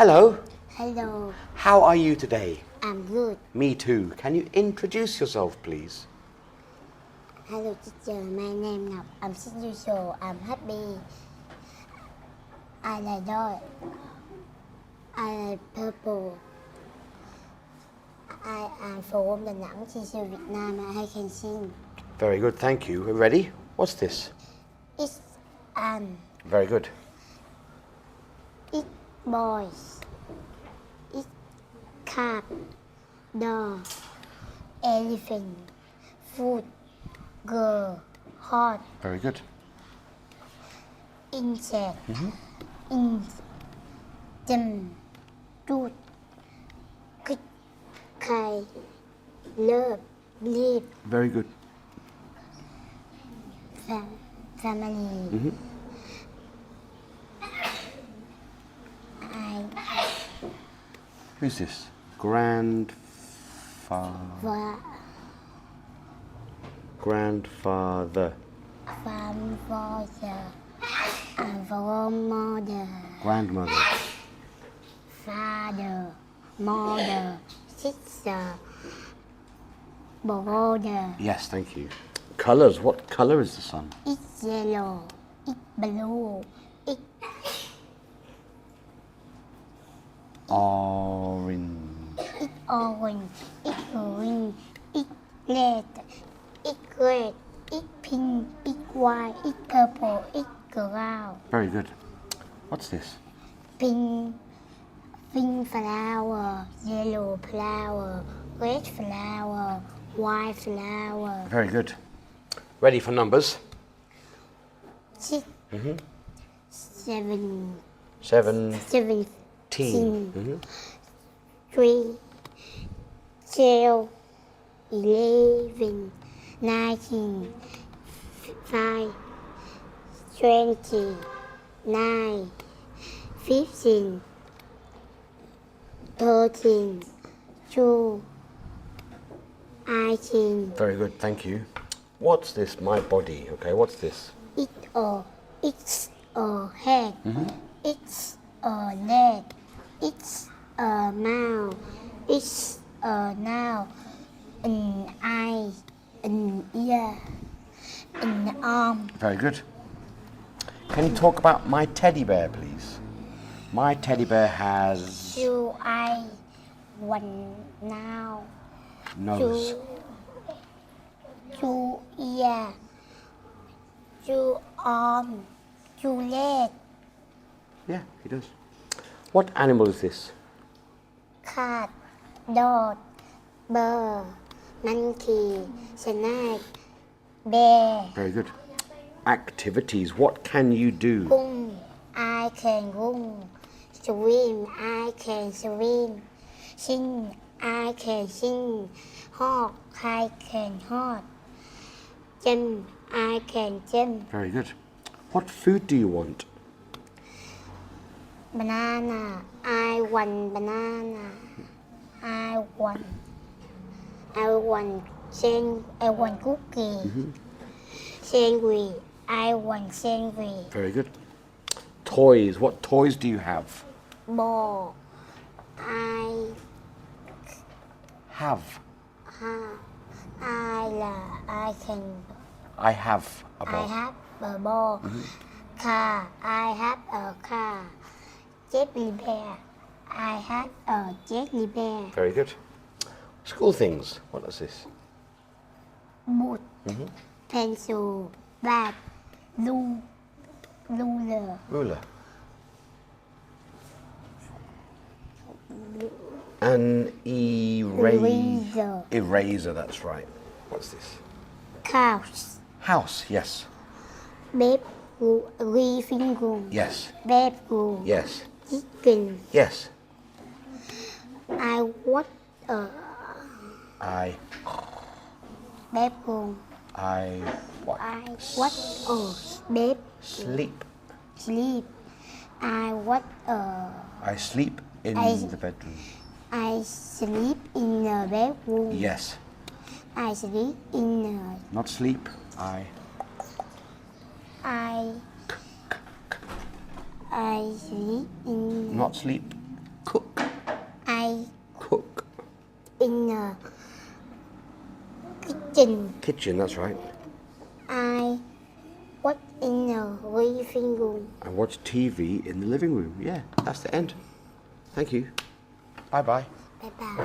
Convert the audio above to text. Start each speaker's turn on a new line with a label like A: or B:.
A: Hello.
B: Hello,
A: How are you today?
B: I'm good.
A: Me too. Can you introduce yourself, please?
B: Hello, teacher. My name is Ngọc. I'm 6 years old. I'm happy. I like dog. I like purple. I am from Đà Nẵng, teacher Việt Nam. I can sing.
A: Very good, thank you. Ready? What's this?
B: It's
A: Very good.
B: It's boys. It's cat, dog, elephant, food, girl, hot,
A: Very good.
B: insect, chim, truth, kite, love, believe,
A: Very good.
B: family.
A: Who's this? Grandfather.
B: Grandfather, grandmother,
A: Grandmother.
B: father, mother, sister, brother.
A: Yes, thank you. Colours. What colour is the sun?
B: It's yellow, it's blue, it's
A: Orange.
B: orange, it's green, it's red, it's red, it's pink, it's white, it's purple, it's brown.
A: Very good. What's this?
B: Pink flower, yellow flower, red flower, white flower.
A: Very good. Ready for numbers?
B: 6, 7,
A: 17.
B: 17, 3, 12, 11, 19, 5, 20, 9, 15, 13, 2, 18.
A: Very good, thank you. What's this? My body. Okay, what's this?
B: It's a head. It's a leg. It's a mouth. It's a nose. An eye. An ear. An arm.
A: Very good. Can you talk about my teddy bear, please? My teddy bear has
B: 2 eyes. 1 nose.
A: nose.
B: 2 ears. 2 arms. 2 legs.
A: Yeah, he does. What animal is this?
B: Cat, dog, bird, monkey, snake, bear.
A: Very good. Activities. What can you do?
B: Run, I can run. Swim, I can swim. Sing, I can sing. Hawk, I can hawk. Jump, I can jump.
A: Very good. What food do you want?
B: Banana, I want banana. I want cookie. Sandwich, I want sandwich.
A: Very good. Toys. What toys do you have?
B: Ball, I
A: Have.
B: have.
A: I have a
B: I
A: ball.
B: have a ball. Car, I have a car. Jelly bear, I have a jelly bear.
A: Very good. School things. What is this?
B: Boot, pencil, bat, ruler,
A: Ruler. An
B: eraser,
A: eraser, that's right. What's this?
B: couch,
A: House, yes.
B: living room,
A: Yes.
B: bedroom,
A: Yes.
B: kitchen.
A: Yes.
B: I want a
A: I
B: bedroom.
A: what?
B: I want a bed
A: Sleep.
B: sleep. I want a
A: I sleep in
B: I-
A: the bedroom.
B: I sleep in the bedroom.
A: Yes.
B: I sleep in the
A: Not sleep. I
B: I sleep in
A: not sleep.
B: in the kitchen.
A: Kitchen, that's right.
B: I watch in the living room.
A: I watch TV in the living room. Yeah, that's the end. Thank you. Bye-bye.
B: Bye bye.